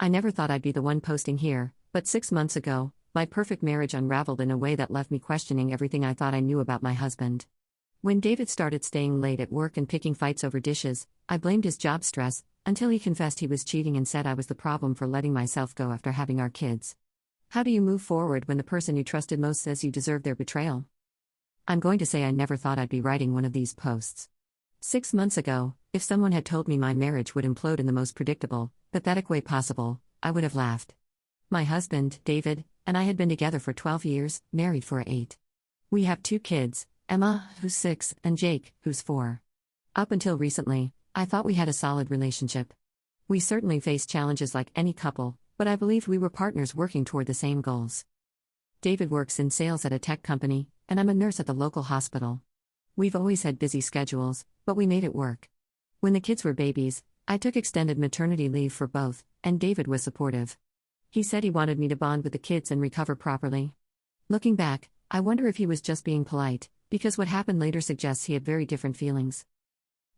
I never thought I'd be the one posting here, but 6 months ago, my perfect marriage unraveled in a way that left me questioning everything I thought I knew about my husband. When David started staying late at work and picking fights over dishes, I blamed his job stress, until he confessed he was cheating and said I was the problem for letting myself go after having our kids. How do you move forward when the person you trusted most says you deserve their betrayal? I'm going to say I never thought I'd be writing one of these posts. 6 months ago, if someone had told me my marriage would implode in the most predictable, pathetic way possible, I would have laughed. My husband, David, and I had been together for 12 years, married for 8. We have 2 kids, Emma, who's 6, and Jake, who's 4. Up until recently, I thought we had a solid relationship. We certainly faced challenges like any couple, but I believed we were partners working toward the same goals. David works in sales at a tech company, and I'm a nurse at the local hospital. We've always had busy schedules, but we made it work. When the kids were babies, I took extended maternity leave for both, and David was supportive. He said he wanted me to bond with the kids and recover properly. Looking back, I wonder if he was just being polite, because what happened later suggests he had very different feelings.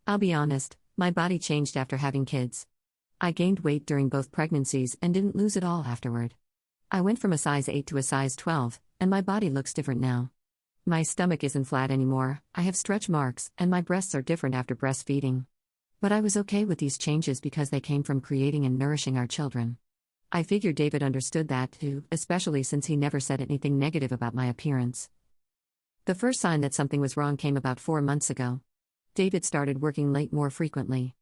I'll be honest, my body changed after having kids. I gained weight during both pregnancies and didn't lose it all afterward. I went from a size 8 to a size 12, and my body looks different now. My stomach isn't flat anymore, I have stretch marks, and my breasts are different after breastfeeding. But I was okay with these changes because they came from creating and nourishing our children. I figured David understood that too, especially since he never said anything negative about my appearance. The first sign that something was wrong came about 4 months ago. David started working late more frequently.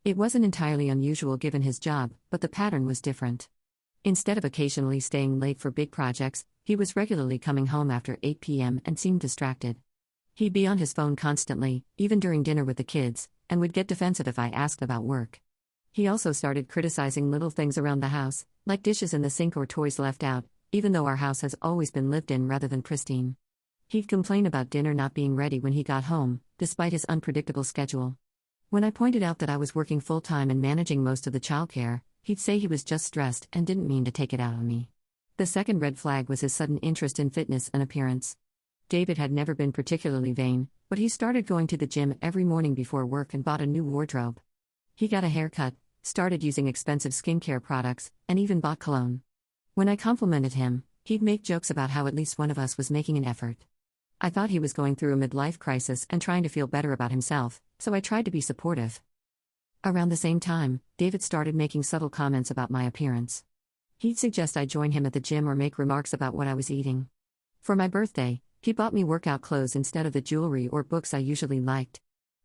It wasn't entirely unusual given his job, but the pattern was different. Instead of occasionally staying late for big projects, he was regularly coming home after 8 p.m. and seemed distracted. He'd be on his phone constantly, even during dinner with the kids, and would get defensive if I asked about work. He also started criticizing little things around the house, like dishes in the sink or toys left out, even though our house has always been lived in rather than pristine. He'd complain about dinner not being ready when he got home, despite his unpredictable schedule. When I pointed out that I was working full-time and managing most of the childcare, he'd say he was just stressed and didn't mean to take it out on me. The second red flag was his sudden interest in fitness and appearance. David had never been particularly vain, but he started going to the gym every morning before work and bought a new wardrobe. He got a haircut, started using expensive skincare products, and even bought cologne. When I complimented him, he'd make jokes about how at least one of us was making an effort. I thought he was going through a midlife crisis and trying to feel better about himself, so I tried to be supportive. Around the same time, David started making subtle comments about my appearance. He'd suggest I join him at the gym or make remarks about what I was eating. For my birthday, he bought me workout clothes instead of the jewelry or books I usually liked.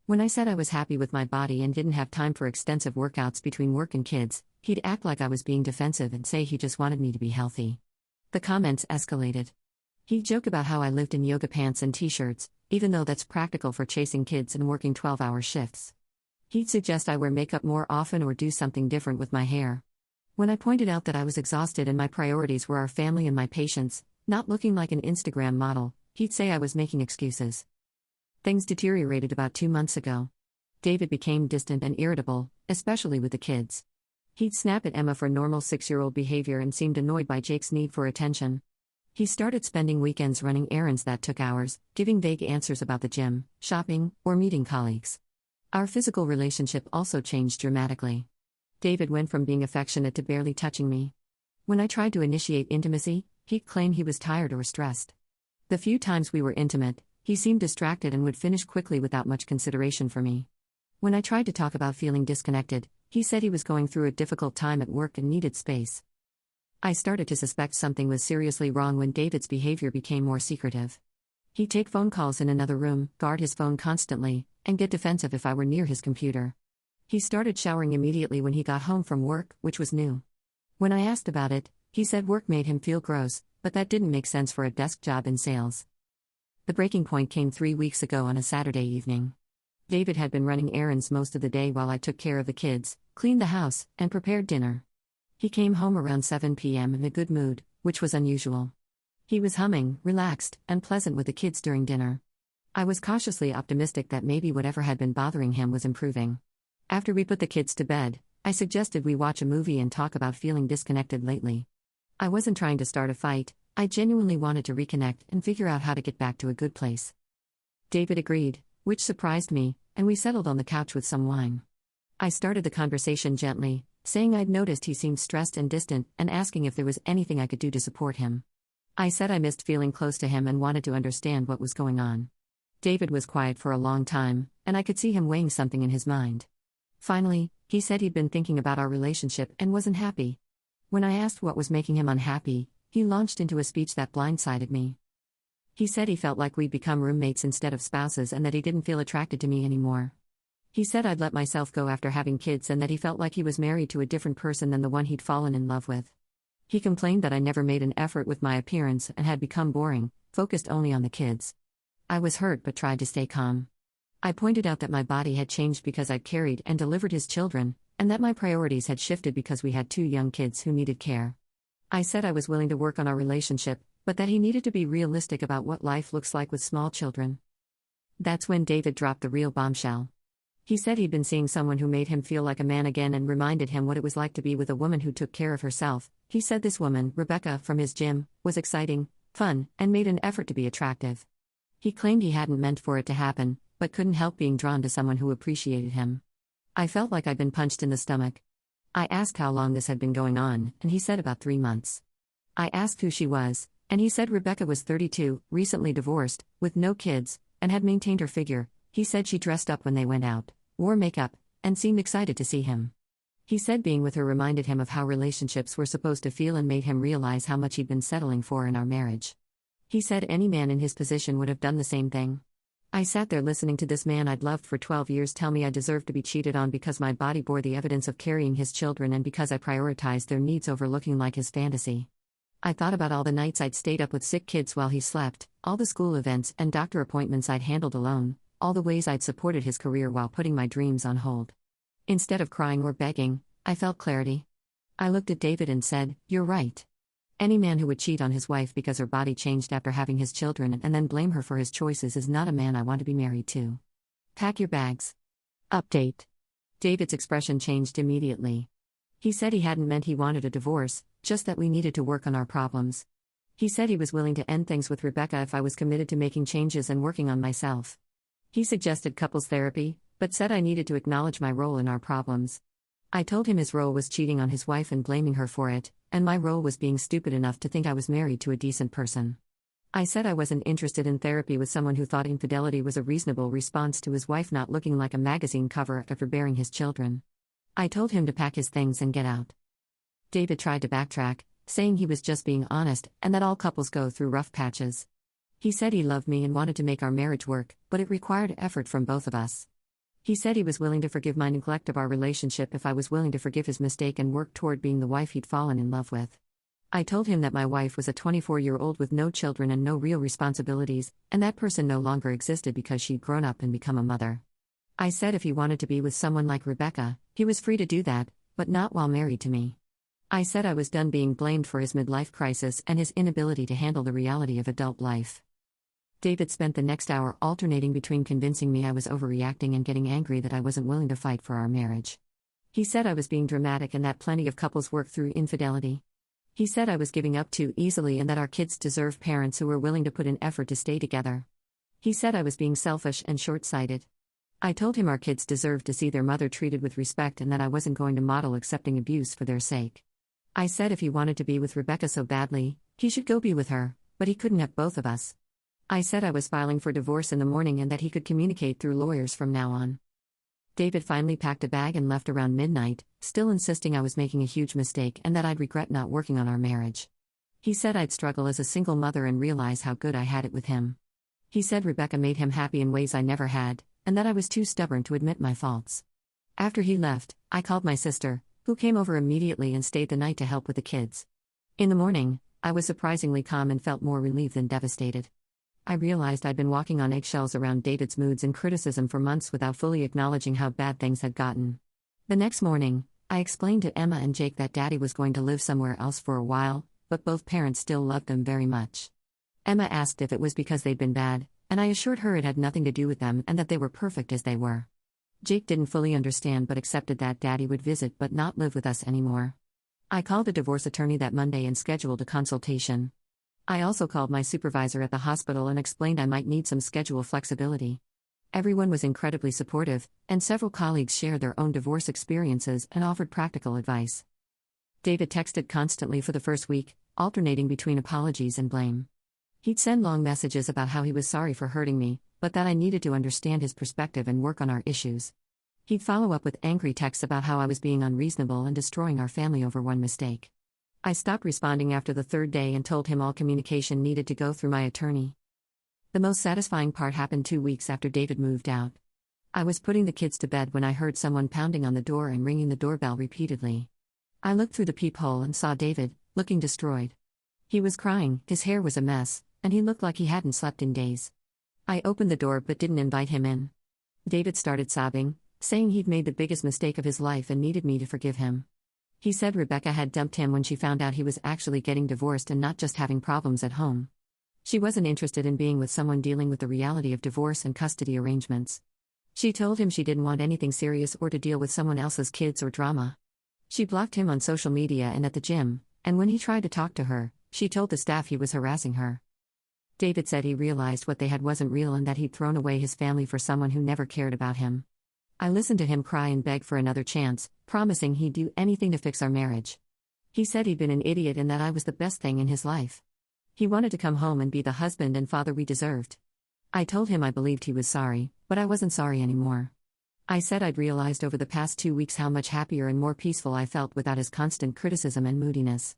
When I said I was happy with my body and didn't have time for extensive workouts between work and kids, he'd act like I was being defensive and say he just wanted me to be healthy. The comments escalated. He'd joke about how I lived in yoga pants and t-shirts, even though that's practical for chasing kids and working 12-hour shifts. He'd suggest I wear makeup more often or do something different with my hair. When I pointed out that I was exhausted and my priorities were our family and my patients, not looking like an Instagram model, he'd say I was making excuses. Things deteriorated about 2 months ago. David became distant and irritable, especially with the kids. He'd snap at Emma for normal 6-year-old behavior and seemed annoyed by Jake's need for attention. He started spending weekends running errands that took hours, giving vague answers about the gym, shopping, or meeting colleagues. Our physical relationship also changed dramatically. David went from being affectionate to barely touching me. When I tried to initiate intimacy, he'd claim he was tired or stressed. The few times we were intimate, he seemed distracted and would finish quickly without much consideration for me. When I tried to talk about feeling disconnected, he said he was going through a difficult time at work and needed space. I started to suspect something was seriously wrong when David's behavior became more secretive. He'd take phone calls in another room, guard his phone constantly, and get defensive if I were near his computer. He started showering immediately when he got home from work, which was new. When I asked about it, he said work made him feel gross, but that didn't make sense for a desk job in sales. The breaking point came 3 weeks ago on a Saturday evening. David had been running errands most of the day while I took care of the kids, cleaned the house, and prepared dinner. He came home around 7 p.m. in a good mood, which was unusual. He was humming, relaxed, and pleasant with the kids during dinner. I was cautiously optimistic that maybe whatever had been bothering him was improving. After we put the kids to bed, I suggested we watch a movie and talk about feeling disconnected lately. I wasn't trying to start a fight, I genuinely wanted to reconnect and figure out how to get back to a good place. David agreed, which surprised me, and we settled on the couch with some wine. I started the conversation gently, saying I'd noticed he seemed stressed and distant and asking if there was anything I could do to support him. I said I missed feeling close to him and wanted to understand what was going on. David was quiet for a long time, and I could see him weighing something in his mind. Finally, he said he'd been thinking about our relationship and wasn't happy. When I asked what was making him unhappy, he launched into a speech that blindsided me. He said he felt like we'd become roommates instead of spouses and that he didn't feel attracted to me anymore. He said I'd let myself go after having kids and that he felt like he was married to a different person than the one he'd fallen in love with. He complained that I never made an effort with my appearance and had become boring, focused only on the kids. I was hurt but tried to stay calm. I pointed out that my body had changed because I'd carried and delivered his children, and that my priorities had shifted because we had 2 young kids who needed care. I said I was willing to work on our relationship, but that he needed to be realistic about what life looks like with small children. That's when David dropped the real bombshell. He said he'd been seeing someone who made him feel like a man again and reminded him what it was like to be with a woman who took care of herself. He said this woman, Rebecca, from his gym, was exciting, fun, and made an effort to be attractive. He claimed he hadn't meant for it to happen, but couldn't help being drawn to someone who appreciated him. I felt like I'd been punched in the stomach. I asked how long this had been going on, and he said about 3 months. I asked who she was, and he said Rebecca was 32, recently divorced, with no kids, and had maintained her figure. He said she dressed up when they went out, wore makeup, and seemed excited to see him. He said being with her reminded him of how relationships were supposed to feel and made him realize how much he'd been settling for in our marriage. He said any man in his position would have done the same thing. I sat there listening to this man I'd loved for 12 years tell me I deserved to be cheated on because my body bore the evidence of carrying his children and because I prioritized their needs over looking like his fantasy. I thought about all the nights I'd stayed up with sick kids while he slept, all the school events and doctor appointments I'd handled alone, all the ways I'd supported his career while putting my dreams on hold. Instead of crying or begging, I felt clarity. I looked at David and said, "You're right. Any man who would cheat on his wife because her body changed after having his children and then blame her for his choices is not a man I want to be married to. Pack your bags." Update. David's expression changed immediately. He said he hadn't meant he wanted a divorce, just that we needed to work on our problems. He said he was willing to end things with Rebecca if I was committed to making changes and working on myself. He suggested couples therapy, but said I needed to acknowledge my role in our problems. I told him his role was cheating on his wife and blaming her for it, and my role was being stupid enough to think I was married to a decent person. I said I wasn't interested in therapy with someone who thought infidelity was a reasonable response to his wife not looking like a magazine cover after bearing his children. I told him to pack his things and get out. David tried to backtrack, saying he was just being honest and that all couples go through rough patches. He said he loved me and wanted to make our marriage work, but it required effort from both of us. He said he was willing to forgive my neglect of our relationship if I was willing to forgive his mistake and work toward being the wife he'd fallen in love with. I told him that my wife was a 24-year-old with no children and no real responsibilities, and that person no longer existed because she'd grown up and become a mother. I said if he wanted to be with someone like Rebecca, he was free to do that, but not while married to me. I said I was done being blamed for his midlife crisis and his inability to handle the reality of adult life. David spent the next hour alternating between convincing me I was overreacting and getting angry that I wasn't willing to fight for our marriage. He said I was being dramatic and that plenty of couples work through infidelity. He said I was giving up too easily and that our kids deserve parents who were willing to put in effort to stay together. He said I was being selfish and short-sighted. I told him our kids deserved to see their mother treated with respect and that I wasn't going to model accepting abuse for their sake. I said if he wanted to be with Rebecca so badly, he should go be with her, but he couldn't have both of us. I said I was filing for divorce in the morning and that he could communicate through lawyers from now on. David finally packed a bag and left around midnight, still insisting I was making a huge mistake and that I'd regret not working on our marriage. He said I'd struggle as a single mother and realize how good I had it with him. He said Rebecca made him happy in ways I never had, and that I was too stubborn to admit my faults. After he left, I called my sister, who came over immediately and stayed the night to help with the kids. In the morning, I was surprisingly calm and felt more relieved than devastated. I realized I'd been walking on eggshells around David's moods and criticism for months without fully acknowledging how bad things had gotten. The next morning, I explained to Emma and Jake that Daddy was going to live somewhere else for a while, but both parents still loved them very much. Emma asked if it was because they'd been bad, and I assured her it had nothing to do with them and that they were perfect as they were. Jake didn't fully understand but accepted that Daddy would visit but not live with us anymore. I called a divorce attorney that Monday and scheduled a consultation. I also called my supervisor at the hospital and explained I might need some schedule flexibility. Everyone was incredibly supportive, and several colleagues shared their own divorce experiences and offered practical advice. David texted constantly for the first week, alternating between apologies and blame. He'd send long messages about how he was sorry for hurting me, but that I needed to understand his perspective and work on our issues. He'd follow up with angry texts about how I was being unreasonable and destroying our family over one mistake. I stopped responding after the third day and told him all communication needed to go through my attorney. The most satisfying part happened 2 weeks after David moved out. I was putting the kids to bed when I heard someone pounding on the door and ringing the doorbell repeatedly. I looked through the peephole and saw David, looking destroyed. He was crying, his hair was a mess, and he looked like he hadn't slept in days. I opened the door but didn't invite him in. David started sobbing, saying he'd made the biggest mistake of his life and needed me to forgive him. He said Rebecca had dumped him when she found out he was actually getting divorced and not just having problems at home. She wasn't interested in being with someone dealing with the reality of divorce and custody arrangements. She told him she didn't want anything serious or to deal with someone else's kids or drama. She blocked him on social media and at the gym, and when he tried to talk to her, she told the staff he was harassing her. David said he realized what they had wasn't real and that he'd thrown away his family for someone who never cared about him. I listened to him cry and beg for another chance, promising he'd do anything to fix our marriage. He said he'd been an idiot and that I was the best thing in his life. He wanted to come home and be the husband and father we deserved. I told him I believed he was sorry, but I wasn't sorry anymore. I said I'd realized over the past 2 weeks how much happier and more peaceful I felt without his constant criticism and moodiness.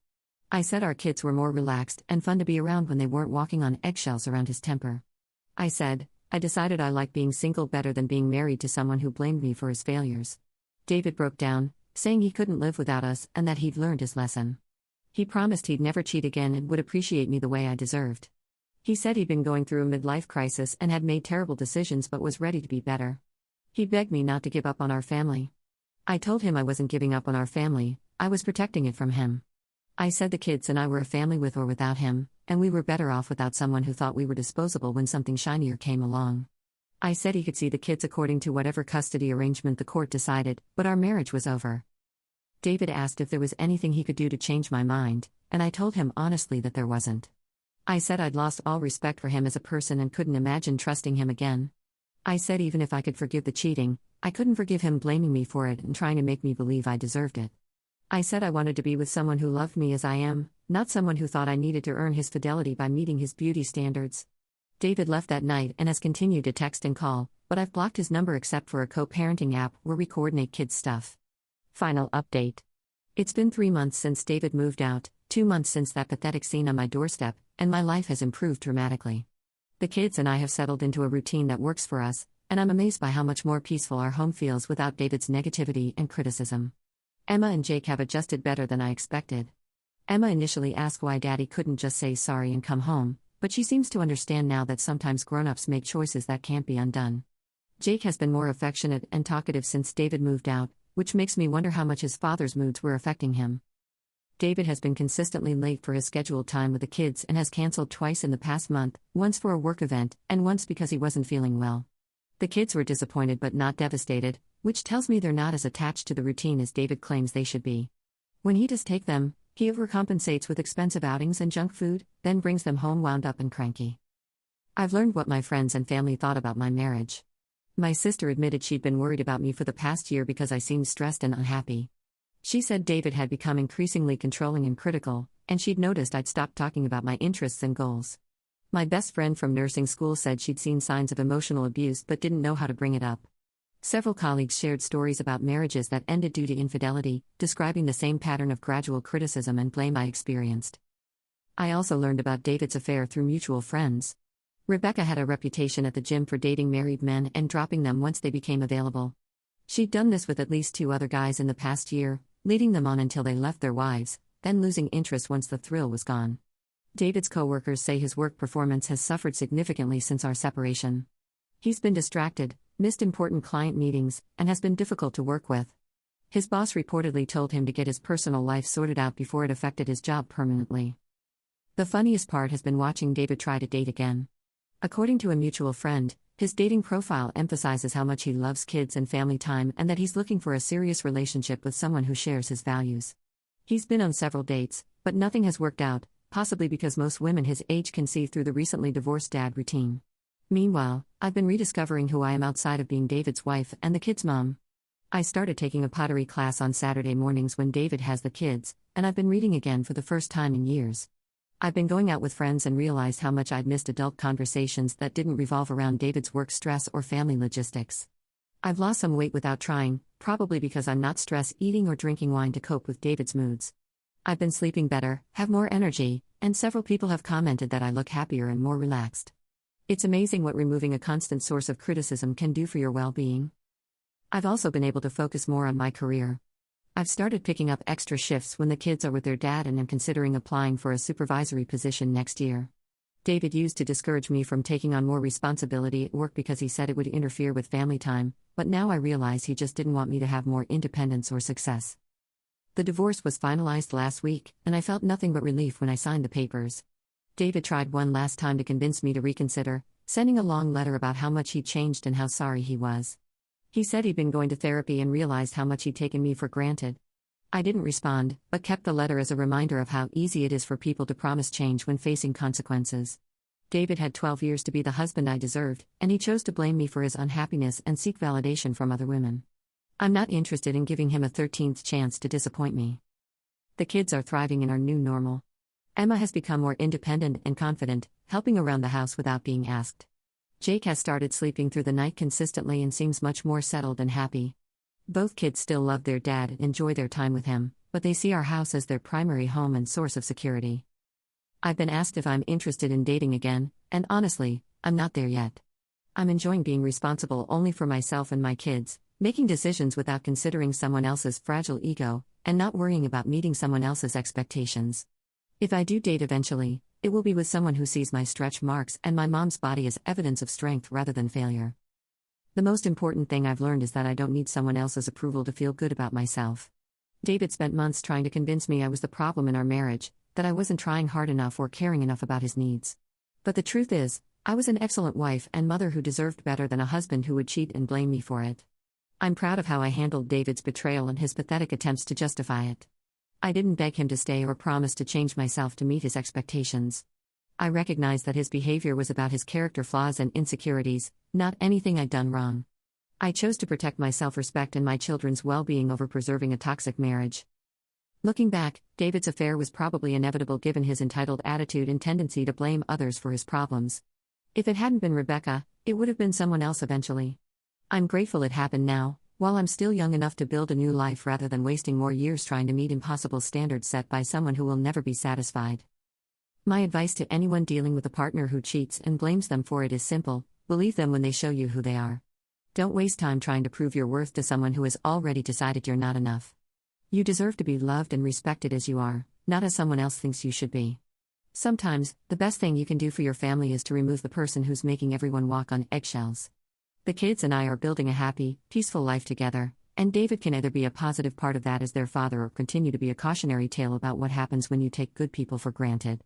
I said our kids were more relaxed and fun to be around when they weren't walking on eggshells around his temper. I said, I decided I liked being single better than being married to someone who blamed me for his failures. David broke down, saying he couldn't live without us and that he'd learned his lesson. He promised he'd never cheat again and would appreciate me the way I deserved. He said he'd been going through a midlife crisis and had made terrible decisions but was ready to be better. He begged me not to give up on our family. I told him I wasn't giving up on our family, I was protecting it from him. I said the kids and I were a family with or without him, and we were better off without someone who thought we were disposable when something shinier came along. I said he could see the kids according to whatever custody arrangement the court decided, but our marriage was over. David asked if there was anything he could do to change my mind, and I told him honestly that there wasn't. I said I'd lost all respect for him as a person and couldn't imagine trusting him again. I said even if I could forgive the cheating, I couldn't forgive him blaming me for it and trying to make me believe I deserved it. I said I wanted to be with someone who loved me as I am, not someone who thought I needed to earn his fidelity by meeting his beauty standards. David left that night and has continued to text and call, but I've blocked his number except for a co-parenting app where we coordinate kids' stuff. Final update. It's been 3 months since David moved out, 2 months since that pathetic scene on my doorstep, and my life has improved dramatically. The kids and I have settled into a routine that works for us, and I'm amazed by how much more peaceful our home feels without David's negativity and criticism. Emma and Jake have adjusted better than I expected. Emma initially asked why Daddy couldn't just say sorry and come home, but she seems to understand now that sometimes grown-ups make choices that can't be undone. Jake has been more affectionate and talkative since David moved out, which makes me wonder how much his father's moods were affecting him. David has been consistently late for his scheduled time with the kids and has canceled twice in the past month, once for a work event, and once because he wasn't feeling well. The kids were disappointed but not devastated, which tells me they're not as attached to the routine as David claims they should be. When he does take them, he overcompensates with expensive outings and junk food, then brings them home wound up and cranky. I've learned what my friends and family thought about my marriage. My sister admitted she'd been worried about me for the past year because I seemed stressed and unhappy. She said David had become increasingly controlling and critical, and she'd noticed I'd stopped talking about my interests and goals. My best friend from nursing school said she'd seen signs of emotional abuse but didn't know how to bring it up. Several colleagues shared stories about marriages that ended due to infidelity, describing the same pattern of gradual criticism and blame I experienced. I also learned about David's affair through mutual friends. Rebecca had a reputation at the gym for dating married men and dropping them once they became available. She'd done this with at least 2 other guys in the past year, leading them on until they left their wives, then losing interest once the thrill was gone. David's coworkers say his work performance has suffered significantly since our separation. He's been distracted, missed important client meetings, and has been difficult to work with. His boss reportedly told him to get his personal life sorted out before it affected his job permanently. The funniest part has been watching David try to date again. According to a mutual friend, his dating profile emphasizes how much he loves kids and family time and that he's looking for a serious relationship with someone who shares his values. He's been on several dates, but nothing has worked out, possibly because most women his age can see through the recently divorced dad routine. Meanwhile, I've been rediscovering who I am outside of being David's wife and the kids' mom. I started taking a pottery class on Saturday mornings when David has the kids, and I've been reading again for the first time in years. I've been going out with friends and realized how much I'd missed adult conversations that didn't revolve around David's work stress or family logistics. I've lost some weight without trying, probably because I'm not stress eating or drinking wine to cope with David's moods. I've been sleeping better, have more energy, and several people have commented that I look happier and more relaxed. It's amazing what removing a constant source of criticism can do for your well-being. I've also been able to focus more on my career. I've started picking up extra shifts when the kids are with their dad and am considering applying for a supervisory position next year. David used to discourage me from taking on more responsibility at work because he said it would interfere with family time, but now I realize he just didn't want me to have more independence or success. The divorce was finalized last week, and I felt nothing but relief when I signed the papers. David tried one last time to convince me to reconsider, sending a long letter about how much he'd changed and how sorry he was. He said he'd been going to therapy and realized how much he'd taken me for granted. I didn't respond, but kept the letter as a reminder of how easy it is for people to promise change when facing consequences. David had 12 years to be the husband I deserved, and he chose to blame me for his unhappiness and seek validation from other women. I'm not interested in giving him a 13th chance to disappoint me. The kids are thriving in our new normal. Emma has become more independent and confident, helping around the house without being asked. Jake has started sleeping through the night consistently and seems much more settled and happy. Both kids still love their dad and enjoy their time with him, but they see our house as their primary home and source of security. I've been asked if I'm interested in dating again, and honestly, I'm not there yet. I'm enjoying being responsible only for myself and my kids, making decisions without considering someone else's fragile ego, and not worrying about meeting someone else's expectations. If I do date eventually, it will be with someone who sees my stretch marks and my mom's body as evidence of strength rather than failure. The most important thing I've learned is that I don't need someone else's approval to feel good about myself. David spent months trying to convince me I was the problem in our marriage, that I wasn't trying hard enough or caring enough about his needs. But the truth is, I was an excellent wife and mother who deserved better than a husband who would cheat and blame me for it. I'm proud of how I handled David's betrayal and his pathetic attempts to justify it. I didn't beg him to stay or promise to change myself to meet his expectations. I recognized that his behavior was about his character flaws and insecurities, not anything I'd done wrong. I chose to protect my self-respect and my children's well-being over preserving a toxic marriage. Looking back, David's affair was probably inevitable given his entitled attitude and tendency to blame others for his problems. If it hadn't been Rebecca, it would have been someone else eventually. I'm grateful it happened now, while I'm still young enough to build a new life rather than wasting more years trying to meet impossible standards set by someone who will never be satisfied. My advice to anyone dealing with a partner who cheats and blames them for it is simple: believe them when they show you who they are. Don't waste time trying to prove your worth to someone who has already decided you're not enough. You deserve to be loved and respected as you are, not as someone else thinks you should be. Sometimes, the best thing you can do for your family is to remove the person who's making everyone walk on eggshells. The kids and I are building a happy, peaceful life together, and David can either be a positive part of that as their father or continue to be a cautionary tale about what happens when you take good people for granted.